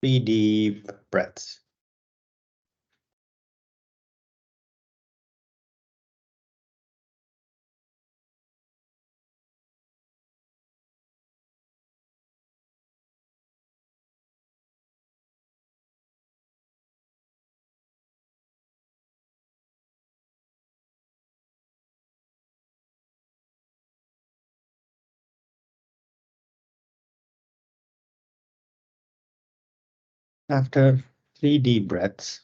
3 deep breaths. After 3 deep breaths,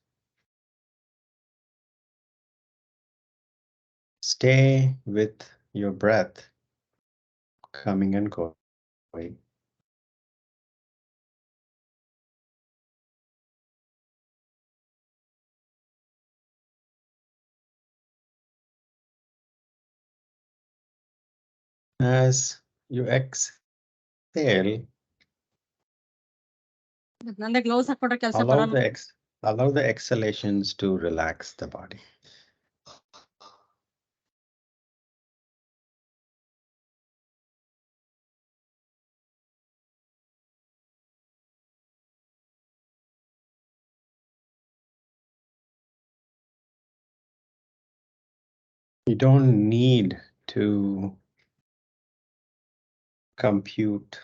stay with your breath coming and going. As you exhale, allow the exhalations to relax the body. You don't need to compute,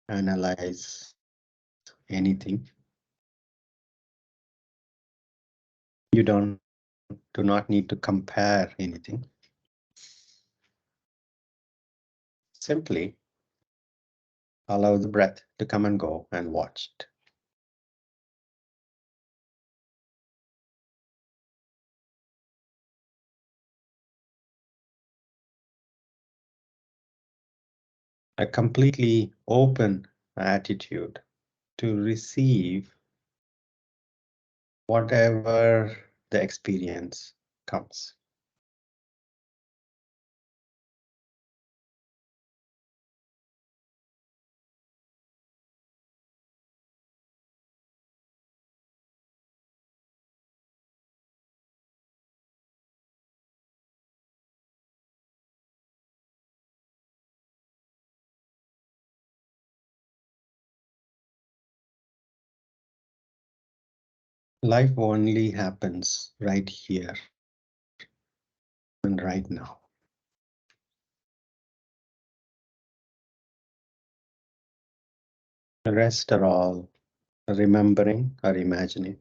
analyze anything. You do not need to compare anything. Simply allow the breath to come and go and watch it. A completely open attitude to receive whatever the experience comes. Life only happens right here and right now. The rest are all remembering or imagining.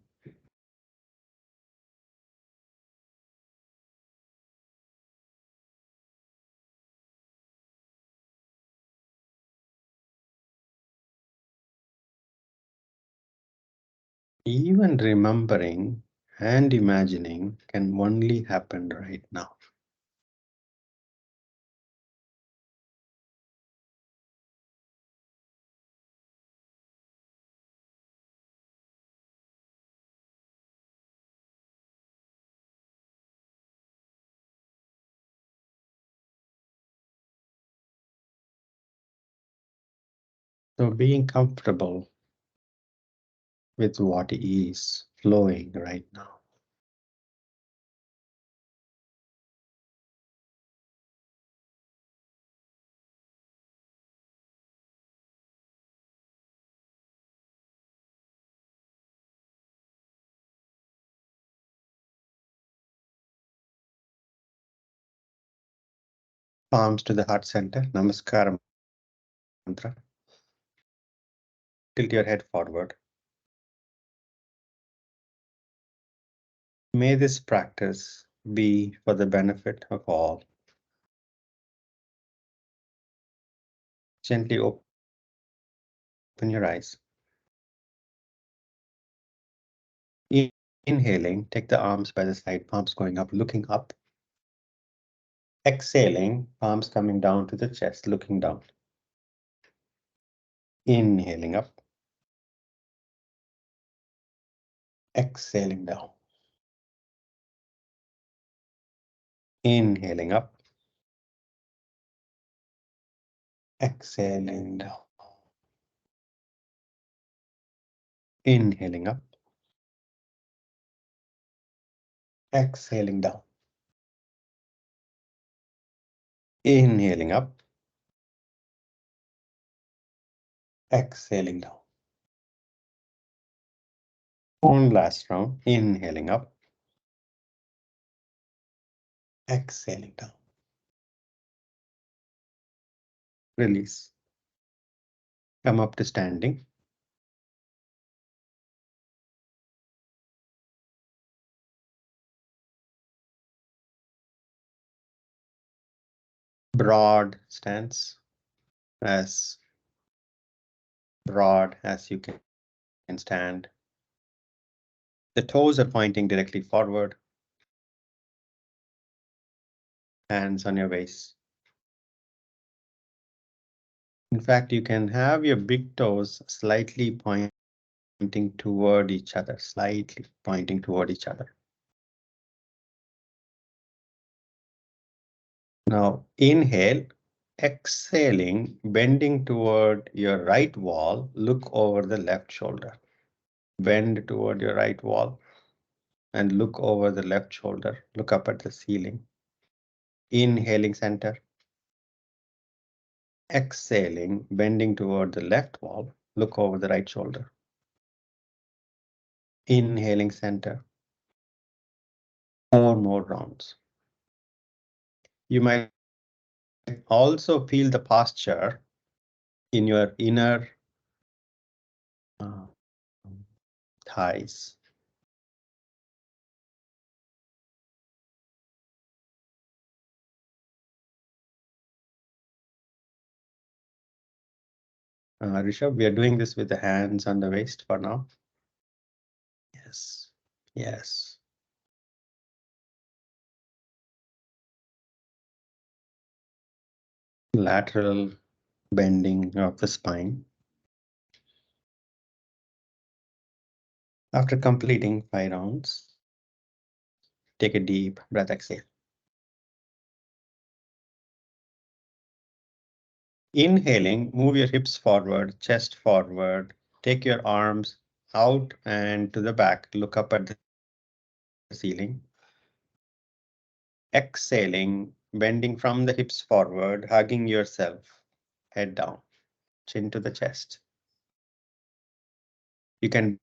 Even remembering and imagining can only happen right now. So being comfortable with what is flowing right now. Palms to the heart center, Namaskaram mantra. Tilt your head forward. May this practice be for the benefit of all. Gently open your eyes. Inhaling, take the arms by the side, palms going up, looking up. Exhaling, palms coming down to the chest, looking down. Inhaling up. Exhaling down. Inhaling up. Exhaling down. Inhaling up. Exhaling down. Inhaling up. Exhaling down. One last round, inhaling up, exhaling down, release. Come up to standing. Broad stance, as broad as you can stand. The toes are pointing directly forward. Hands on your waist. In fact, you can have your big toes slightly pointing toward each other, slightly pointing toward each other. Now inhale, exhaling, bending toward your right wall, look over the left shoulder. Bend toward your right wall and look over the left shoulder. Look up at the ceiling. Inhaling center. Exhaling, bending toward the left wall, look over the right shoulder. Inhaling center. 4 more rounds. You might also feel the posture in your inner uh, thighs. Rishabh, we are doing this with the hands on the waist for now. Yes, yes. Lateral bending of the spine. After completing 5 rounds, take a deep breath, exhale. Inhaling, move your hips forward, chest forward. Take your arms out and to the back. Look up at the ceiling. Exhaling, bending from the hips forward, hugging yourself, head down, chin to the chest. You can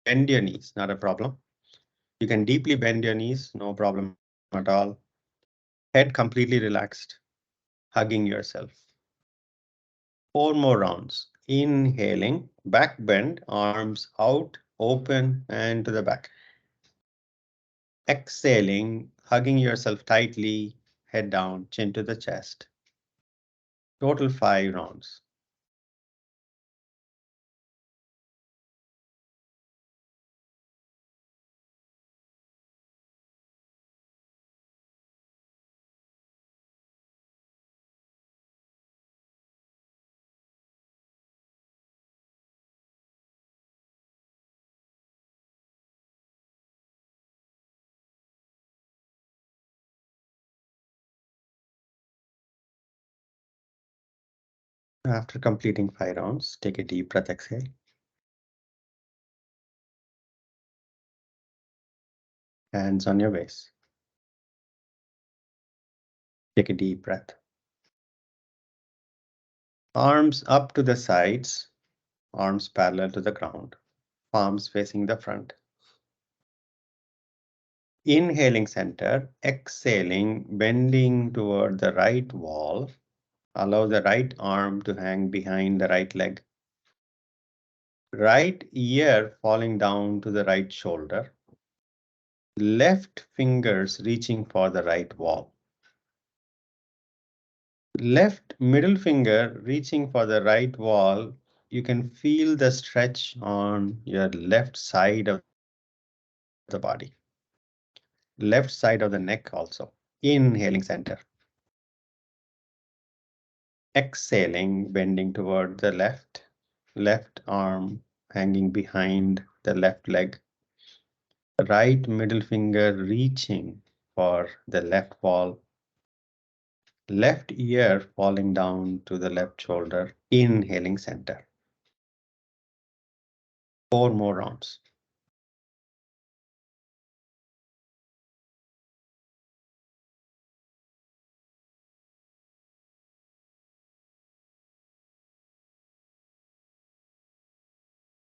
bend your knees, not a problem. You can deeply bend your knees, no problem at all. Head completely relaxed, hugging yourself. 4 more rounds. Inhaling, back bend, arms out, open, and to the back. Exhaling, hugging yourself tightly, head down, chin to the chest. Total 5 rounds. After completing 5 rounds, take a deep breath, exhale. Hands on your waist. Take a deep breath. Arms up to the sides, arms parallel to the ground, palms facing the front. Inhaling center, exhaling, bending toward the right wall. Allow the right arm to hang behind the right leg. Right ear falling down to the right shoulder. Left fingers reaching for the right wall. Left middle finger reaching for the right wall. You can feel the stretch on your left side of the body. Left side of the neck also. Inhaling center. Exhaling, bending toward the left. Left arm hanging behind the left leg. Right middle finger reaching for the left wall. Left ear falling down to the left shoulder. Inhaling center. 4 more rounds.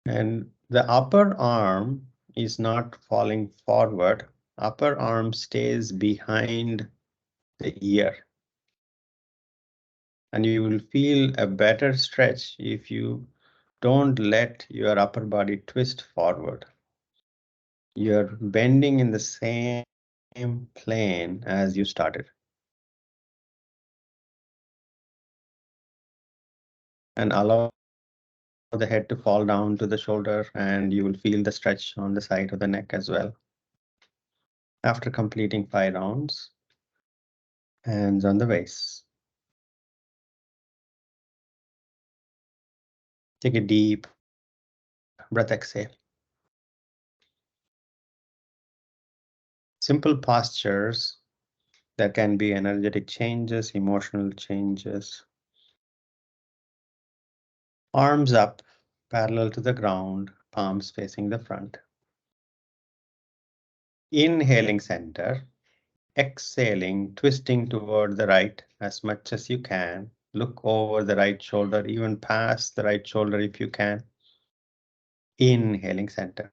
And The upper arm is not falling forward. Upper arm stays behind the ear. And you will feel a better stretch if you don't let your upper body twist forward. You're bending in the same plane as you started. And allow the head to fall down to the shoulder, and you will feel the stretch on the side of the neck as well. After completing 5 rounds, hands on the waist. Take a deep breath, exhale. Simple postures that can be energetic changes, emotional changes. Arms up, parallel to the ground, palms facing the front. Inhaling center, exhaling, twisting toward the right as much as you can. Look over the right shoulder, even past the right shoulder if you can. Inhaling center.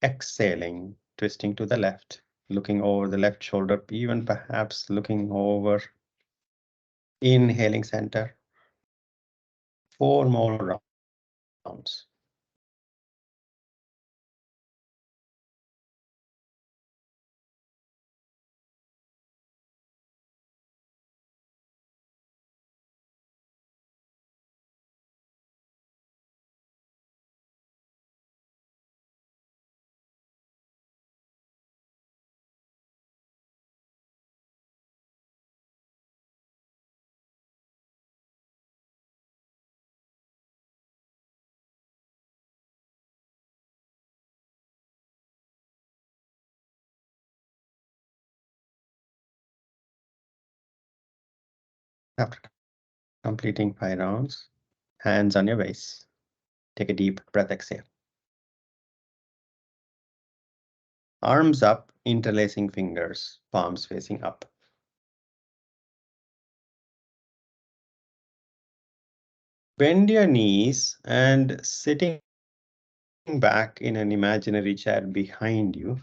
Exhaling, twisting to the left, looking over the left shoulder, even perhaps looking over. Inhaling center. 4 more rounds. After completing 5 rounds, hands on your waist. Take a deep breath, exhale. Arms up, interlacing fingers, palms facing up. Bend your knees and sitting back in an imaginary chair behind you.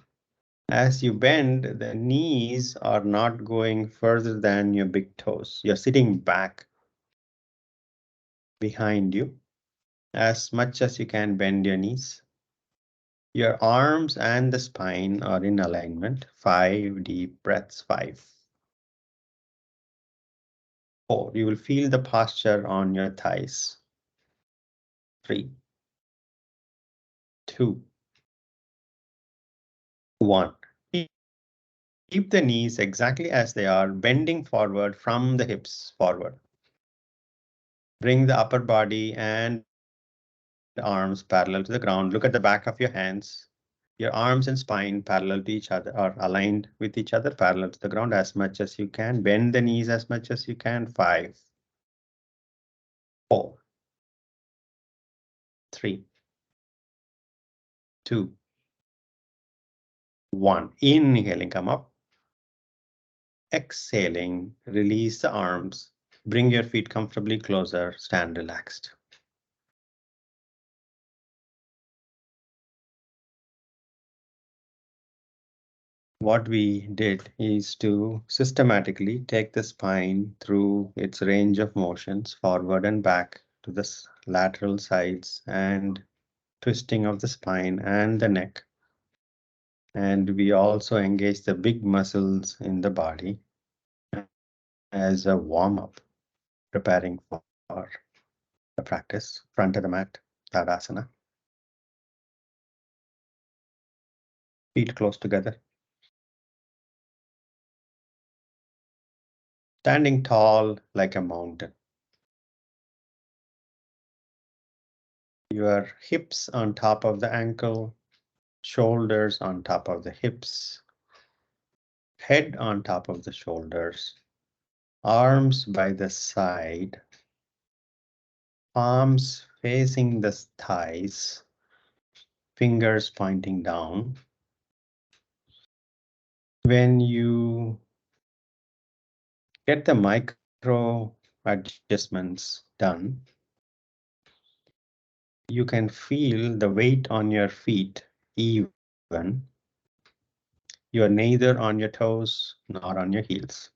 As you bend, the knees are not going further than your big toes. You're sitting back behind you. As much as you can, bend your knees. Your arms and the spine are in alignment. 5 deep breaths. 5. 4. You will feel the posture on your thighs. 3, 2, 1. Keep the knees exactly as they are, bending forward from the hips forward. Bring the upper body and arms parallel to the ground. Look at the back of your hands. Your arms and spine parallel to each other, or aligned with each other, parallel to the ground as much as you can. Bend the knees as much as you can. 5, 4, 3, 2, 1. Inhaling, come up. Exhaling, release the arms. Bring your feet comfortably closer. Stand relaxed. What we did is to systematically take the spine through its range of motions, forward and back to the lateral sides, and twisting of the spine and the neck. And we also engage the big muscles in the body as a warm-up, preparing for the practice. Front of the mat, Tadasana. Feet close together. Standing tall like a mountain. Your hips on top of the ankle, shoulders on top of the hips, head on top of the shoulders, arms by the side, palms facing the thighs, fingers pointing down. When you get the micro adjustments done, You can feel the weight on your feet even. You are neither on your toes nor on your heels,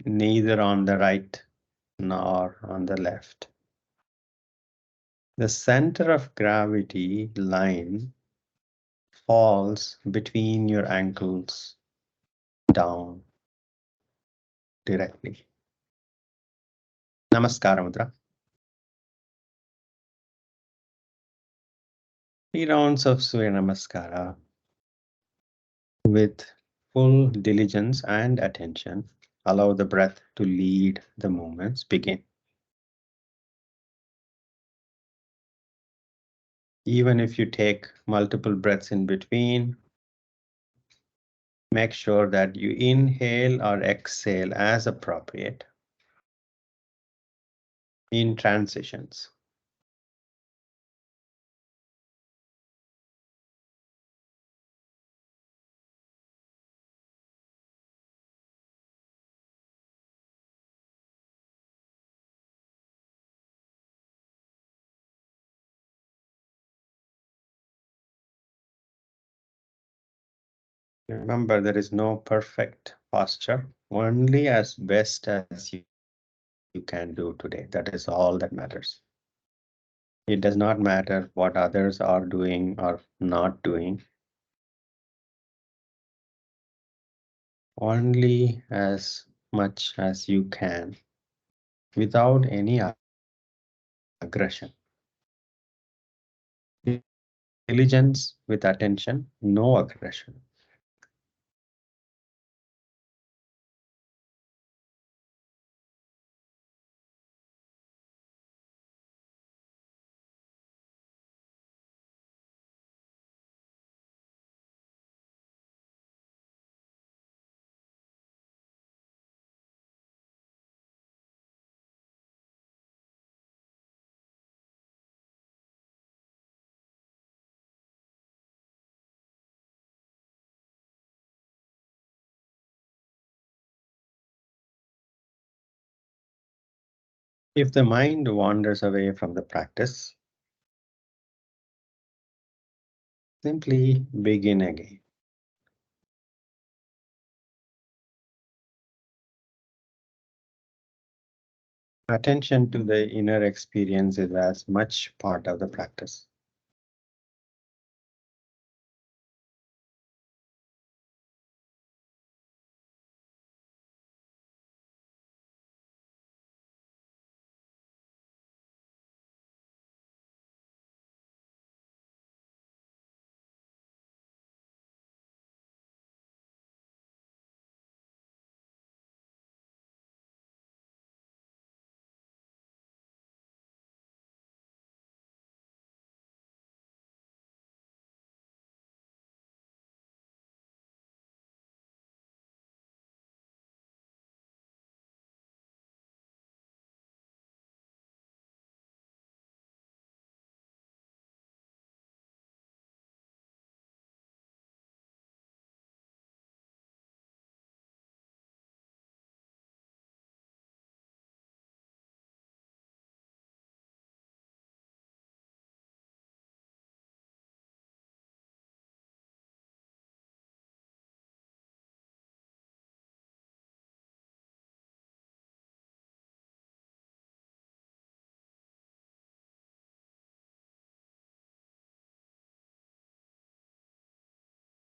neither on the right nor on the left. The center of gravity line falls between your ankles down directly. Namaskara Mudra. 3 rounds of Surya Namaskara with full diligence and attention. Allow the breath to lead the movements. Begin. Even if you take multiple breaths in between, make sure that you inhale or exhale as appropriate in transitions. Remember, there is no perfect posture, only as best as you can do today. That is all that matters. It does not matter what others are doing or not doing. Only as much as you can without any aggression. Diligence with attention, no aggression. If the mind wanders away from the practice, simply begin again. Attention to the inner experience is as much part of the practice.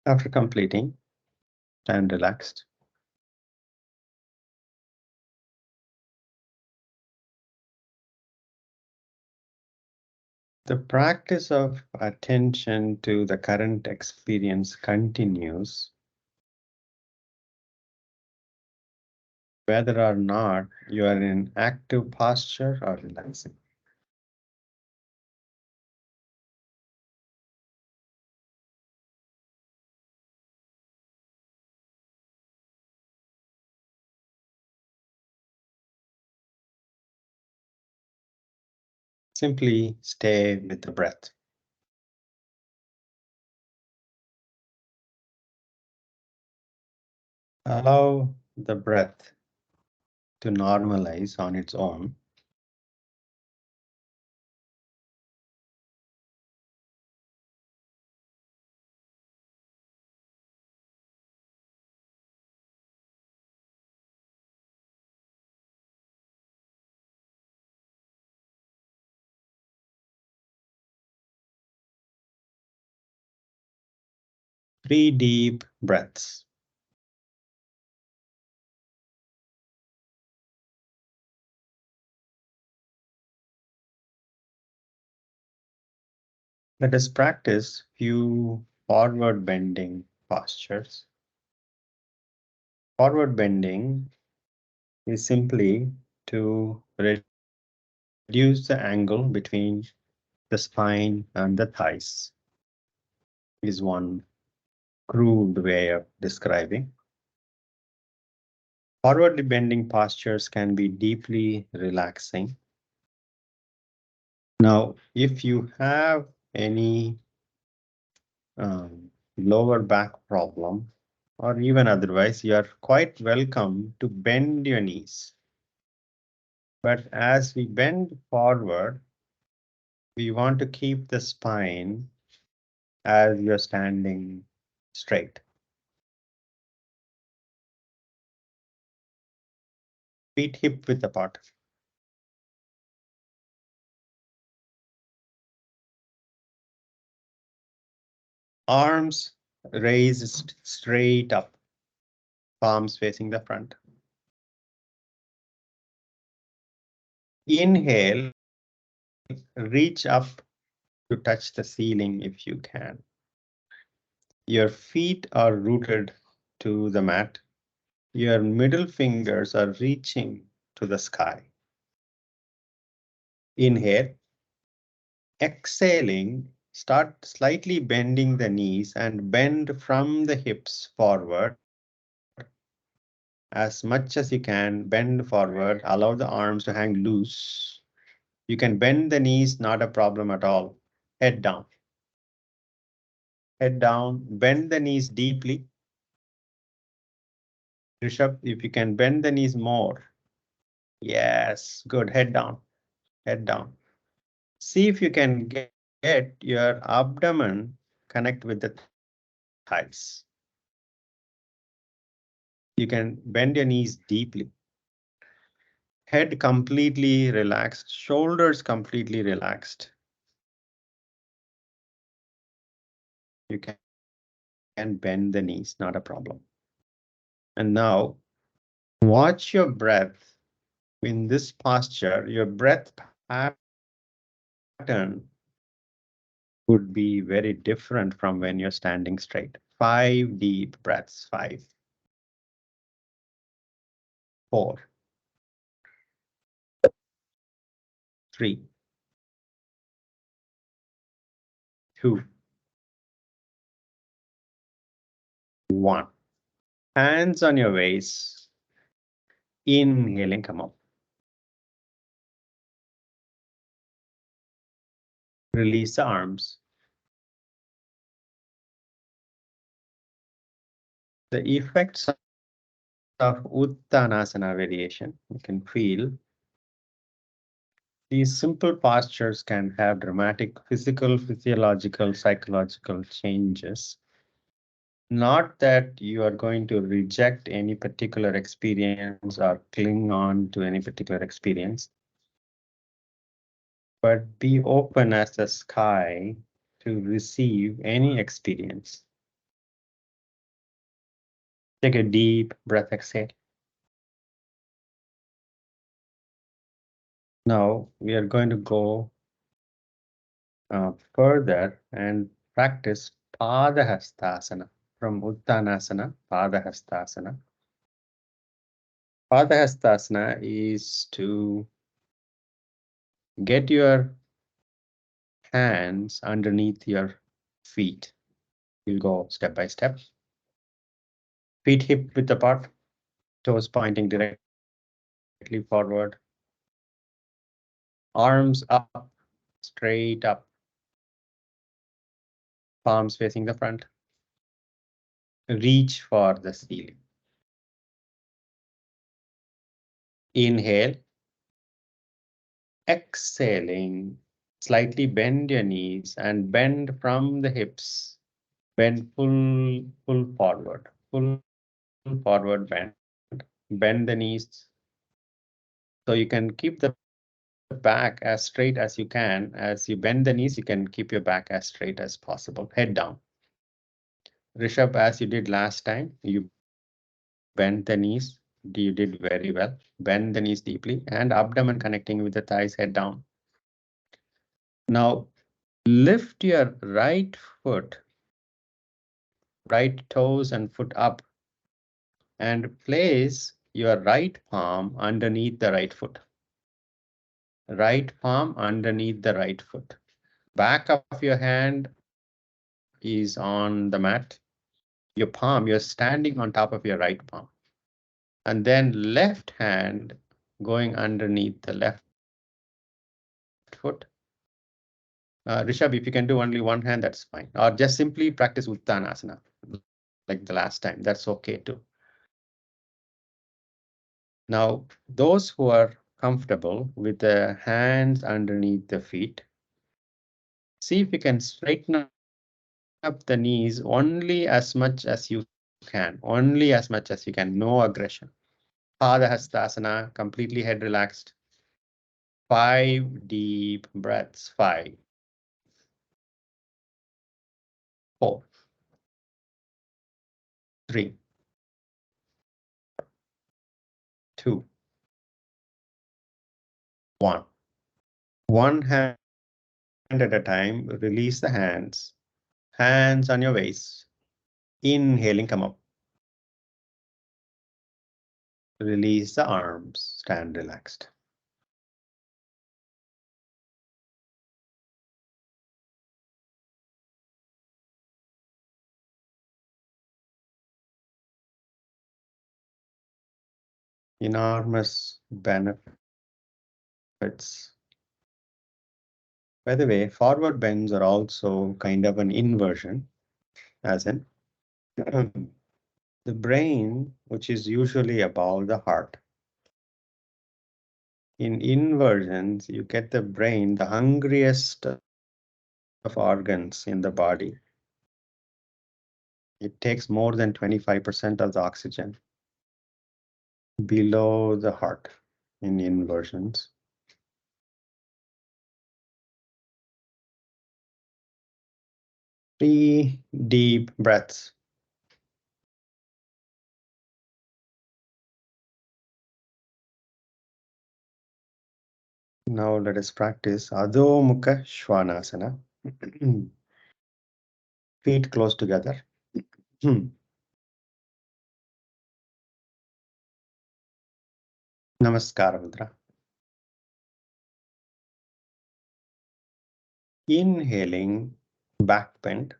After completing, stand relaxed. The practice of attention to the current experience continues, whether or not you are in active posture or relaxing. Simply stay with the breath. Allow the breath to normalize on its own. 3 deep breaths. Let us practice few forward bending postures. Forward bending is simply to reduce the angle between the spine and the thighs, is one crude way of describing. Forward bending postures can be deeply relaxing. Now, if you have any lower back problem, or even otherwise, you are quite welcome to bend your knees. But as we bend forward, we want to keep the spine as you're standing straight. Feet hip width apart. Arms raised straight up, palms facing the front. Inhale, reach up to touch the ceiling if you can. Your feet are rooted to the mat. Your middle fingers are reaching to the sky. Inhale. Exhaling, start slightly bending the knees and bend from the hips forward. As much as you can, bend forward, allow the arms to hang loose. You can bend the knees, not a problem at all. Head down. Head down, bend the knees deeply. Rishabh, if you can bend the knees more. Yes, good. Head down. Head down. See if you can get your abdomen connect with the thighs. You can bend your knees deeply. Head completely relaxed, shoulders completely relaxed. You can bend the knees, not a problem. And now watch your breath. In this posture, your breath pattern would be very different from when you're standing straight. 5 deep breaths. 5, 4, 3, 2, 1. Hands on your waist. Inhaling, come up. Release the arms. The effects of Uttanasana variation, you can feel these simple postures can have dramatic physical, physiological, psychological changes. Not that you are going to reject any particular experience or cling on to any particular experience, but be open as the sky to receive any experience. Take a deep breath, exhale. Now we are going to go further and practice Padhahastasana from Uttanasana, Padhahastasana. Padhahastasana is to get your hands underneath your feet. You'll go step by step. Feet hip width apart, toes pointing directly forward. Arms up, straight up. Palms facing the front. Reach for the ceiling. Inhale. Exhaling, slightly bend your knees and bend from the hips. Bend full forward, full forward bend. Bend the knees so you can keep the back as straight as you can. As you bend the knees, you can keep your back as straight as possible. Head down. Rishabh, as you did last time, you bent the knees. You did very well. Bend the knees deeply and abdomen connecting with the thighs, head down. Now, lift your right foot, right toes and foot up, and place your right palm underneath the right foot. Right palm underneath the right foot. Back of your hand is on the mat. Your palm, you're standing on top of your right palm. And then left hand going underneath the left foot. Rishabh, if you can do only one hand, that's fine. Or just simply practice Uttanasana, like the last time. That's okay too. Now, those who are comfortable with the hands underneath the feet, see if you can straighten up the knees only as much as you can. Only as much as you can. No aggression. Padhahastasana, completely head relaxed. 5 deep breaths. 5, 4, 3, 2, 1. One hand at a time. Release the hands. Hands on your waist. Inhaling, come up. Release the arms. Stand relaxed. Enormous benefits. By the way, forward bends are also kind of an inversion, as in the brain, which is usually above the heart. In inversions, you get the brain, the hungriest of organs in the body. It takes more than 25% of the oxygen below the heart in inversions. 3 deep breaths. Now let us practice Adhomukasvasana. Feet close together. Namaskara Mudra. Inhaling, back bend,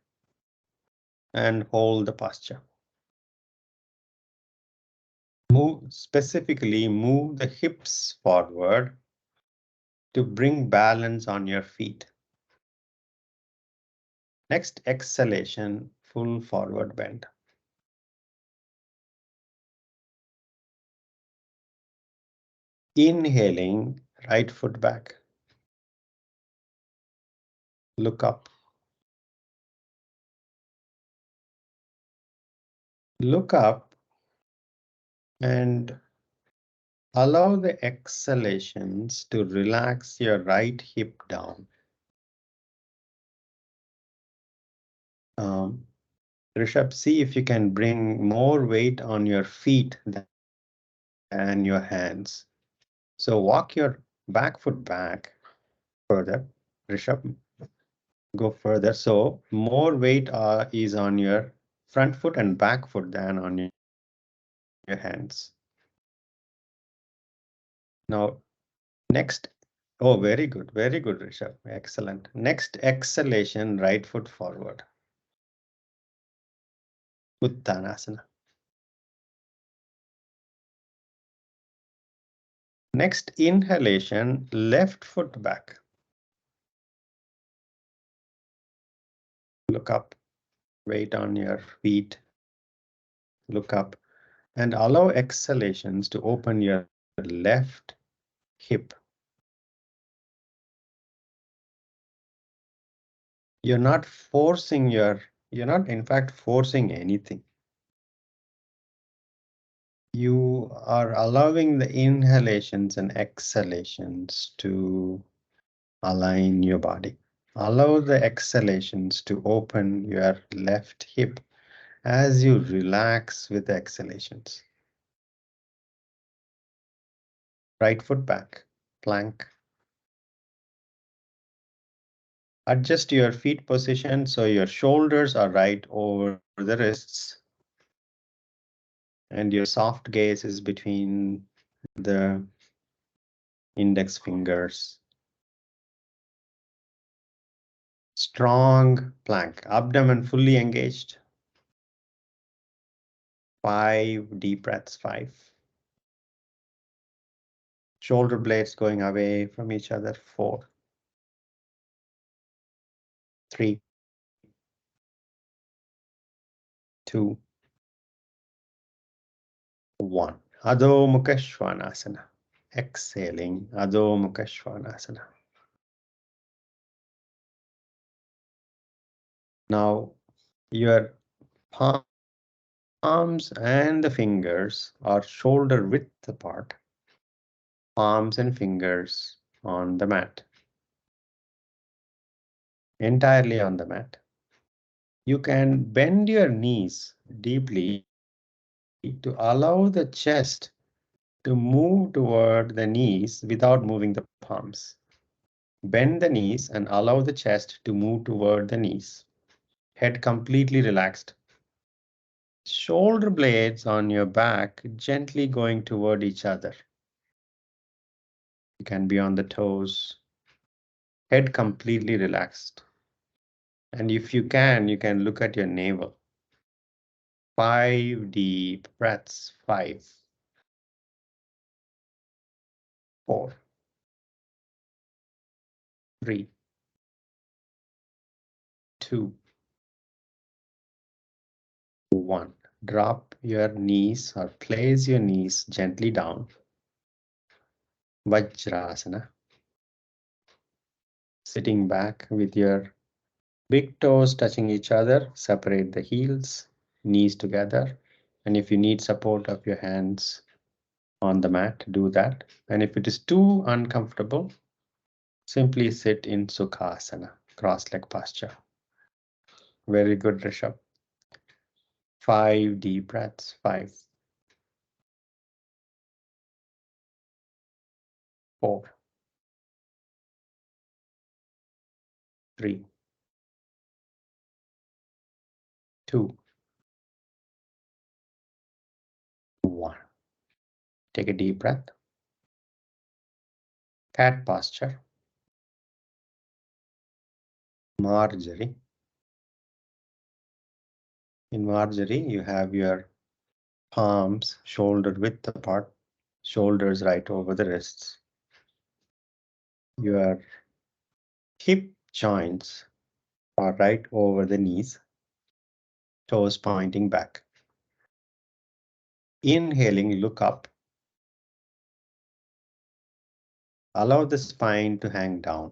and hold the posture. Specifically move the hips forward to bring balance on your feet. Next exhalation, full forward bend. Inhaling, right foot back. Look up. Look up and allow the exhalations to relax your right hip down. Rishabh, see if you can bring more weight on your feet than your hands. So walk your back foot back further. Rishabh, go further. So more weight is on your front foot and back foot than on your hands. Now, next. Oh, very good, Rishabh. Excellent. Next exhalation, right foot forward. Uttanasana. Next inhalation, left foot back. Look up, weight on your feet. Look up and allow exhalations to open your left hip. You're not in fact forcing anything. You are allowing the inhalations and exhalations to align your body. Allow the exhalations to open your left hip as you relax with the exhalations. Right foot back, plank. Adjust your feet position so your shoulders are right over the wrists and your soft gaze is between the index fingers. Strong plank, abdomen fully engaged. 5 deep breaths, 5. Shoulder blades going away from each other, 4, 3, 2, 1. Adhomukasvasana. Exhaling, Adhomukasvasana. Now, your palms and the fingers are shoulder width apart. Palms and fingers on the mat. Entirely on the mat. You can bend your knees deeply to allow the chest to move toward the knees without moving the palms. Bend the knees and allow the chest to move toward the knees. Head completely relaxed. Shoulder blades on your back gently going toward each other. You can be on the toes. Head completely relaxed. And if you can look at your navel. 5 deep breaths. 5, 4, 3, 2, 1. Drop your knees or place your knees gently down. Vajrasana. Sitting back with your big toes touching each other, separate the heels, knees together. And if you need support of your hands on the mat, do that. And if it is too uncomfortable, simply sit in Sukhasana, cross-leg posture. Very good, Rishabh. 5 deep breaths. 5, 4, 3, 2, 1. Take a deep breath. Cat posture. Marjorie. In Marjorie, you have your palms shoulder width apart, shoulders right over the wrists. Your hip joints are right over the knees, toes pointing back. Inhaling, look up. Allow the spine to hang down.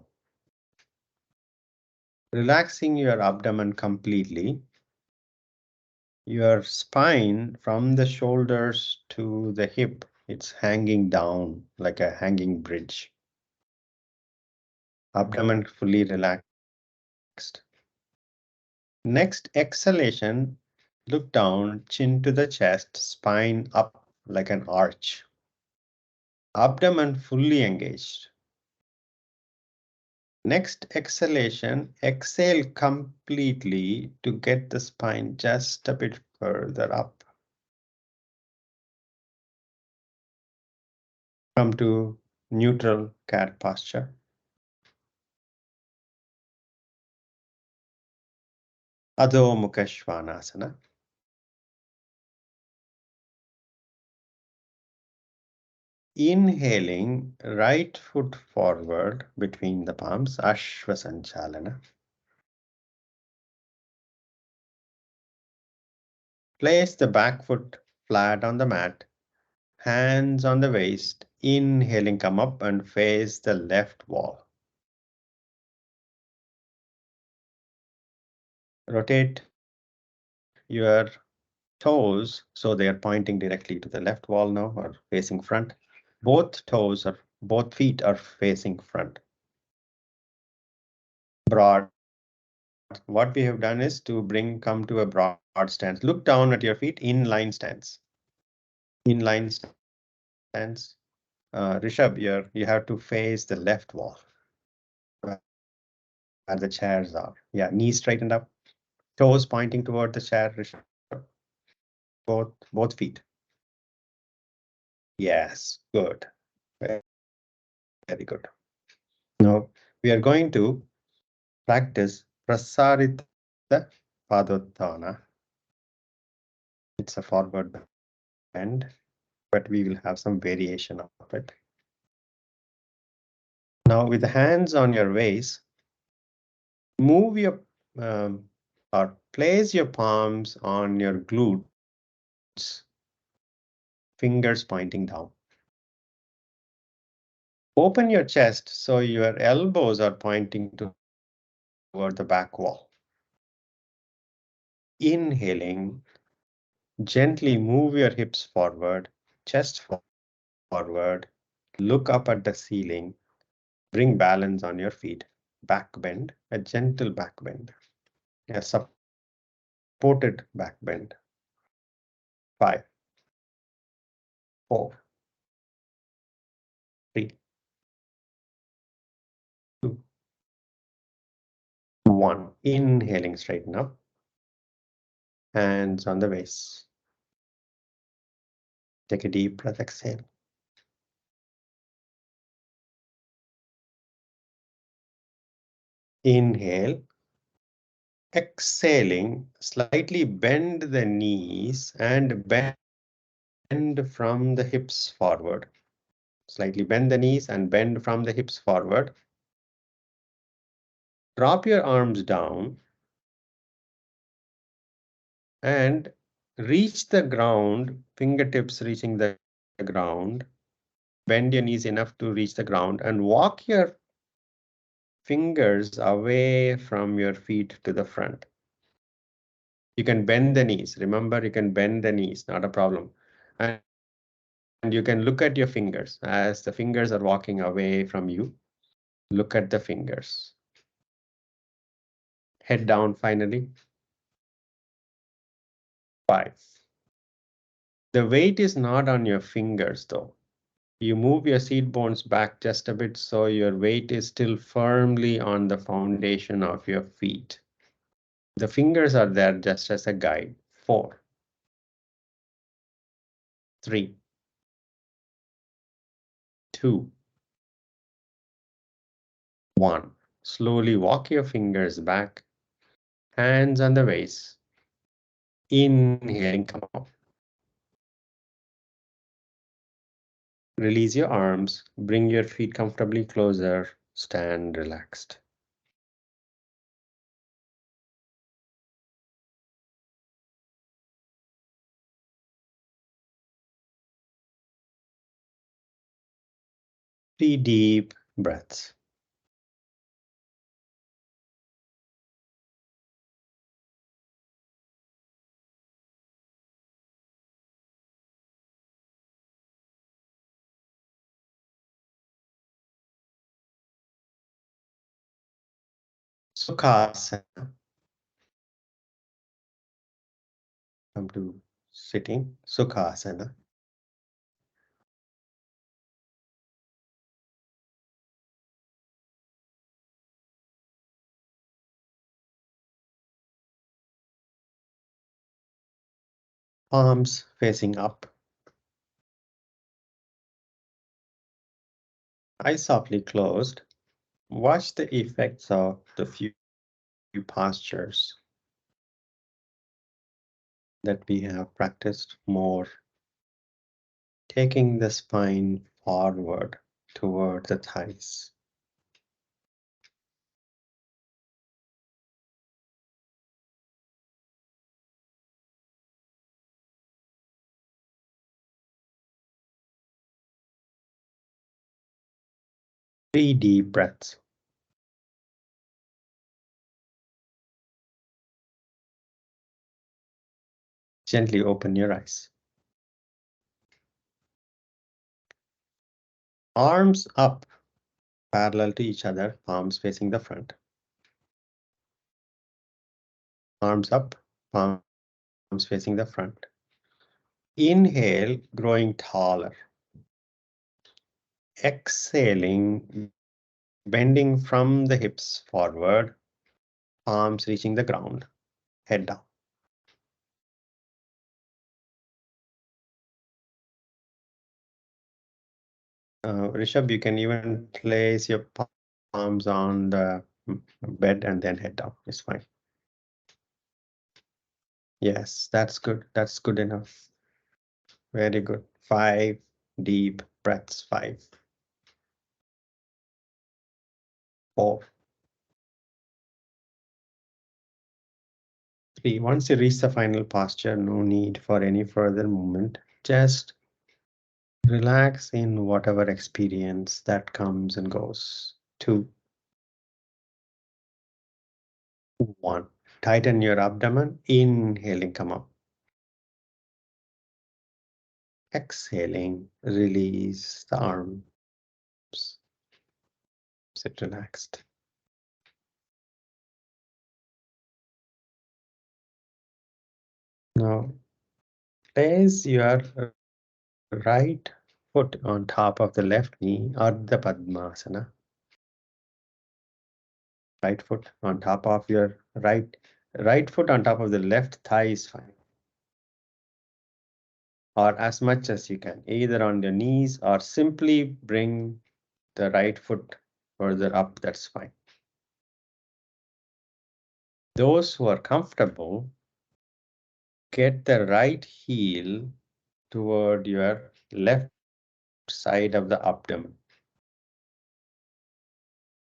Relaxing your abdomen completely. Your spine from the shoulders to the hip, it's hanging down like a hanging bridge. Abdomen fully relaxed. Next exhalation, look down, chin to the chest, spine up like an arch. Abdomen fully engaged. Next exhalation, exhale completely to get the spine just a bit further up. Come to neutral cat posture. Adhomukasvasana. Inhaling, right foot forward between the palms, Ashvasanchalana. Place the back foot flat on the mat, hands on the waist. Inhaling, come up and face the left wall. Rotate your toes so they are pointing directly to the left wall now or facing front. Both feet are facing front. Broad what we have done is to come to a broad stance. Look down at your feet, inline stance. Inline stance. Rishabh, you have to face the left wall where the chairs are. Yeah, knees straightened up, toes pointing toward the chair, Rishabh. Both feet. Yes, good. Very good. Now we are going to practice prasarita padhautthana. It's a forward bend, but we will have some variation of it. Now with the hands on your waist, move your or place your palms on your glutes, fingers pointing down. Open your chest so your elbows are pointing toward the back wall. Inhaling, gently move your hips forward, chest forward, look up at the ceiling, bring balance on your feet. Back bend, a gentle back bend, a supported back bend. 5, 4, 3, 2, 1. Inhaling, straighten up. Hands on the waist. Take a deep breath, exhale. Inhale. Exhaling, slightly bend the knees and bend from the hips forward. Slightly bend the knees and bend from the hips forward. Drop your arms down and reach the ground, fingertips reaching the ground. Bend your knees enough to reach the ground and walk your fingers away from your feet to the front. You can bend the knees. Remember, you can bend the knees, not a problem. And you can look at your fingers as the fingers are walking away from you. Look at the fingers. Head down finally. 5. The weight is not on your fingers though. You move your seat bones back just a bit so your weight is still firmly on the foundation of your feet. The fingers are there just as a guide. 4, 3, 2, 1. Slowly walk your fingers back. Hands on the waist. Inhaling, come up. Release your arms. Bring your feet comfortably closer. Stand relaxed. Three deep breaths. Sukhasana. Come to sitting. Sukhasana. Palms facing up. Eyes softly closed. Watch the effects of the few postures that we have practiced more. Taking the spine forward toward the thighs. Three deep breaths. Gently open your eyes. Arms up, parallel to each other, palms facing the front. Arms up, palms facing the front. Inhale, growing taller. Exhaling, bending from the hips forward, palms reaching the ground, head down. Rishabh, you can even place your palms on the bed and then head down. It's fine. Yes, that's good. That's good enough. Very good. 5 deep breaths. 5, 4, 3. Once you reach the final posture, no need for any further movement. Just relax in whatever experience that comes and goes. 2, 1. Tighten your abdomen. Inhaling, come up. Exhaling, release the arms. Sit relaxed. Now, place your right foot on top of the left knee, Ardha Padmasana. Right foot on top of your right foot on top of the left thigh is fine. Or as much as you can, either on your knees or simply bring the right foot further up, that's fine. Those who are comfortable, get the right heel toward your left side of the abdomen.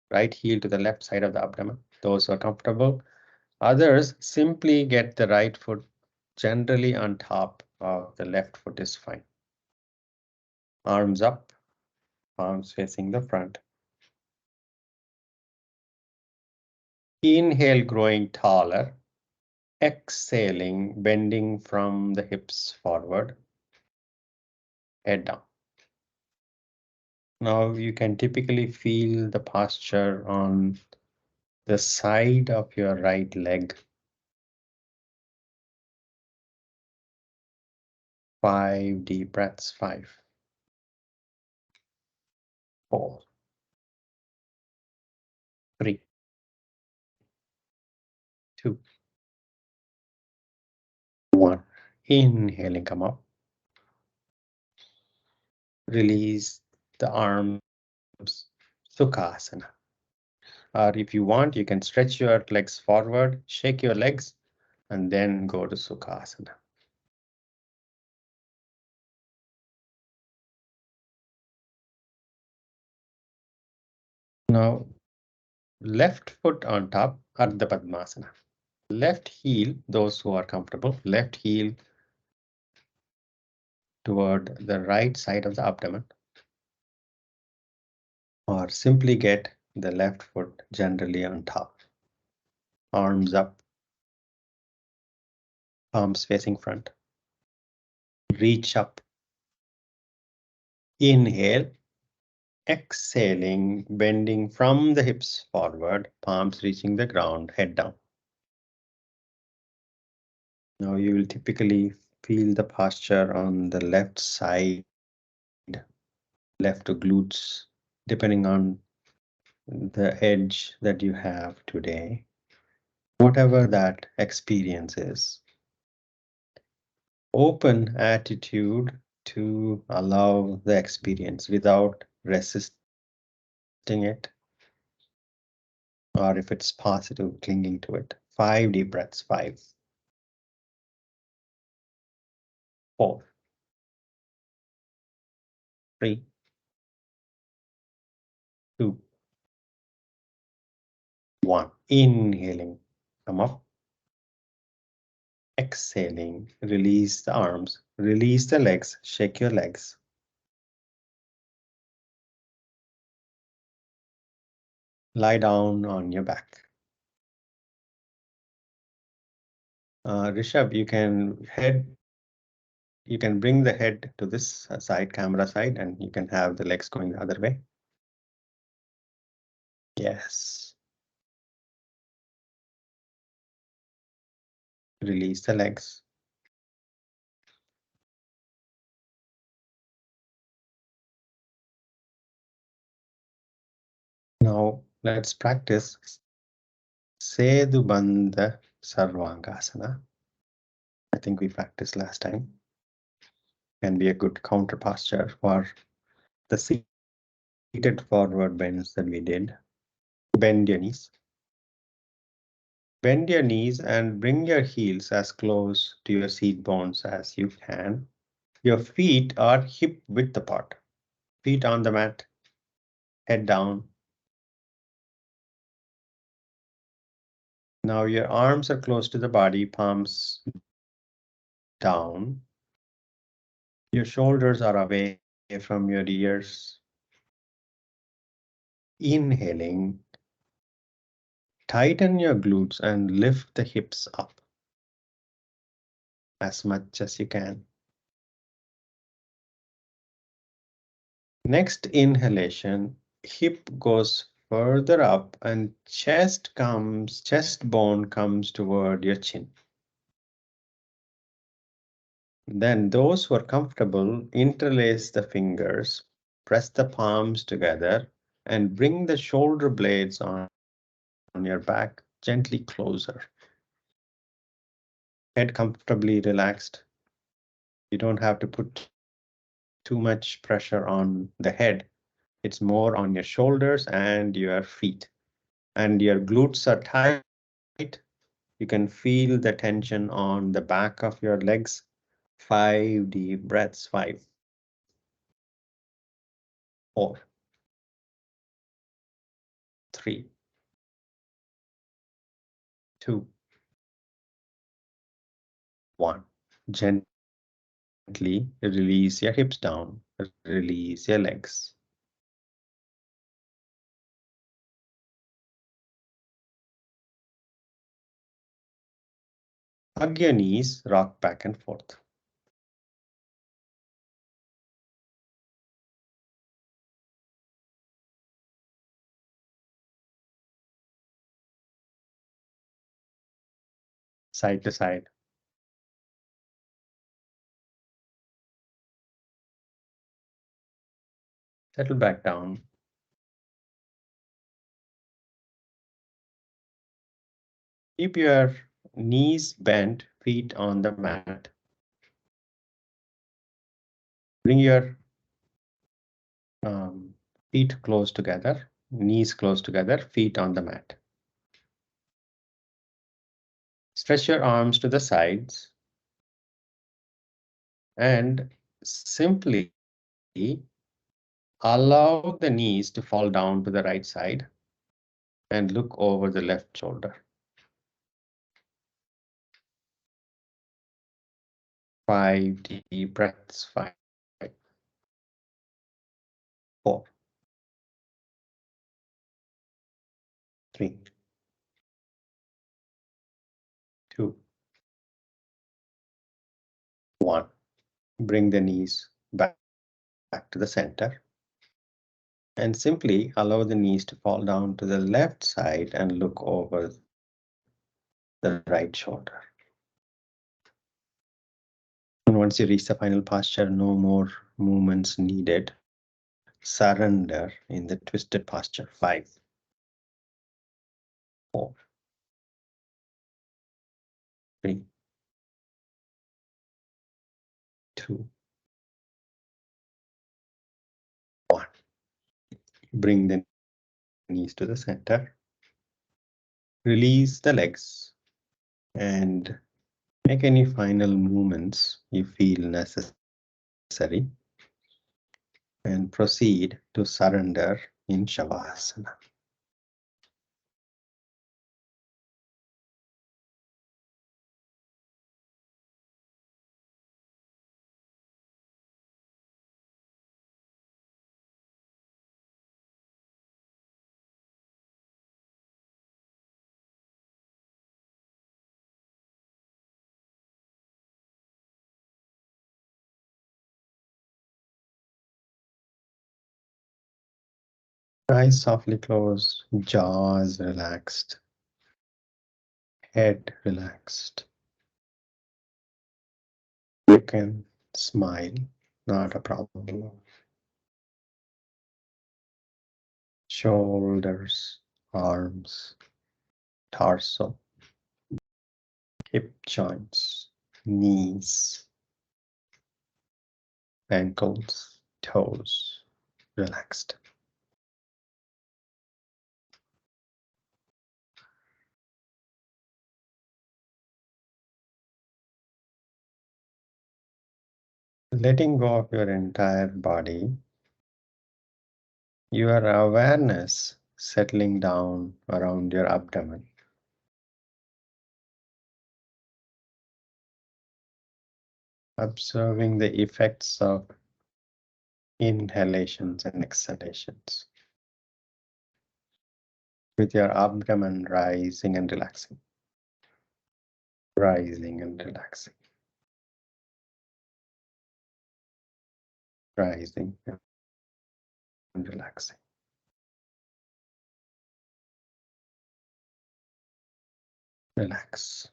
Right heel to the left side of the abdomen. Those who are comfortable. Others simply get the right foot generally on top of the left foot is fine. Arms up, palms facing the front. Inhale, growing taller. Exhaling, bending from the hips forward. Head down. Now you can typically feel the posture on the side of your right leg. 5 deep breaths. 5, 4, 3, 2, 1. Inhaling, come up. Release the arms, Sukhasana. Or if you want, you can stretch your legs forward, shake your legs, and then go to Sukhasana. Now, left foot on top, Ardha Padmasana. Left heel, those who are comfortable, left heel toward the right side of the abdomen. Or simply get the left foot generally on top. Arms up, palms facing front. Reach up. Inhale. Exhaling, bending from the hips forward, palms reaching the ground, head down. Now you will typically feel the posture on the left side, left glutes, depending on the edge that you have today, whatever that experience is. Open attitude to allow the experience without resisting it, or if it's possible, clinging to it. 5 deep breaths. 5, 4, 3, 2, 1. Inhaling, come up. Exhaling, release the arms, release the legs, shake your legs. Lie down on your back. Rishabh, you can bring the head to this side, camera side, and you can have the legs going the other way. Yes. Release the legs. Now let's practice Sedu Bandha Sarvangasana. I think we practiced last time. Can be a good counter posture for the seated forward bends that we did. Bend your knees. Bend your knees and bring your heels as close to your seat bones as you can. Your feet are hip width apart. Feet on the mat, head down. Now your arms are close to the body, palms down. Your shoulders are away from your ears. Inhaling, tighten your glutes and lift the hips up as much as you can. Next inhalation, hip goes further up and chest bone comes toward your chin. Then those who are comfortable, interlace the fingers, press the palms together and bring the shoulder blades on your back gently closer. Head comfortably relaxed. You don't have to put too much pressure on the head. It's more on your shoulders and your feet. And your glutes are tight. You can feel the tension on the back of your legs. 5 deep breaths. 5, 4, 3, 2, 1. Gently release your hips down. Release your legs. Hug your knees, rock back and forth. Side to side. Settle back down. Keep your knees bent, feet on the mat. Bring your feet close together, knees close together, feet on the mat. Stretch your arms to the sides and simply allow the knees to fall down to the right side and look over the left shoulder. 5 deep breaths. 5, 4, 3, 2, 1. Bring the knees back to the center. And simply allow the knees to fall down to the left side and look over the right shoulder. And once you reach the final posture, no more movements needed. Surrender in the twisted posture. 5, 4, 3, 2, 1. Bring the knees to the center. Release the legs and make any final movements you feel necessary. And proceed to surrender in Shavasana. Eyes softly closed, jaws relaxed, head relaxed. You can smile, not a problem. Shoulders, arms, torso, hip joints, knees, ankles, toes, relaxed. Letting go of your entire body, your awareness settling down around your abdomen. Observing the effects of inhalations and exhalations, with your abdomen rising and relaxing, rising and relaxing, rising and relaxing. Relax.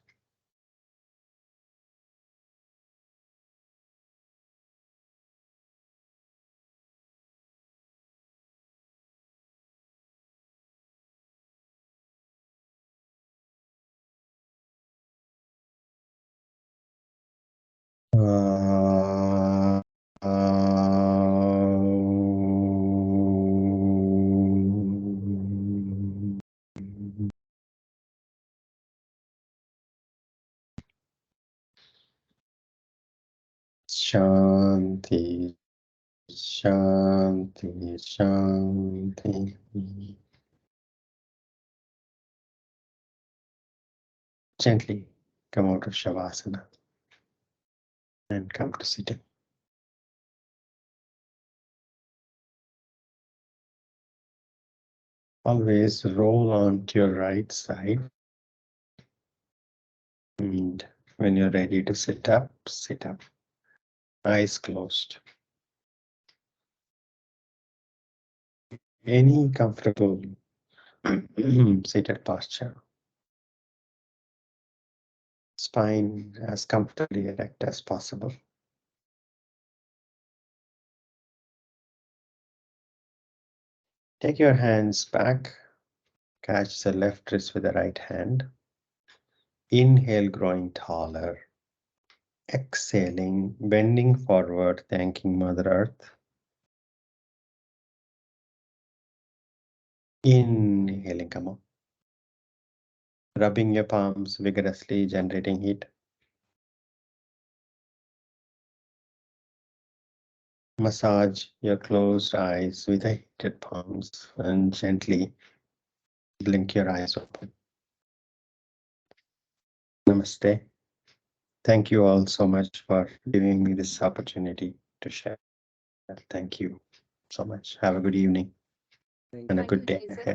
Uh, Shanti, Shanti, Shanti. Gently come out of Shavasana and come to sitting. Always roll onto your right side, and when you're ready to sit up, eyes closed. Any comfortable seated posture. Spine as comfortably erect as possible. Take your hands back, catch the left wrist with the right hand. Inhale, growing taller. Exhaling, bending forward, thanking Mother Earth. Inhaling, come on. Rubbing your palms vigorously, generating heat. Massage your closed eyes with the heated palms and gently blink your eyes open. Namaste. Thank you all so much for giving me this opportunity to share. Thank you so much. Have a good evening and a good day ahead.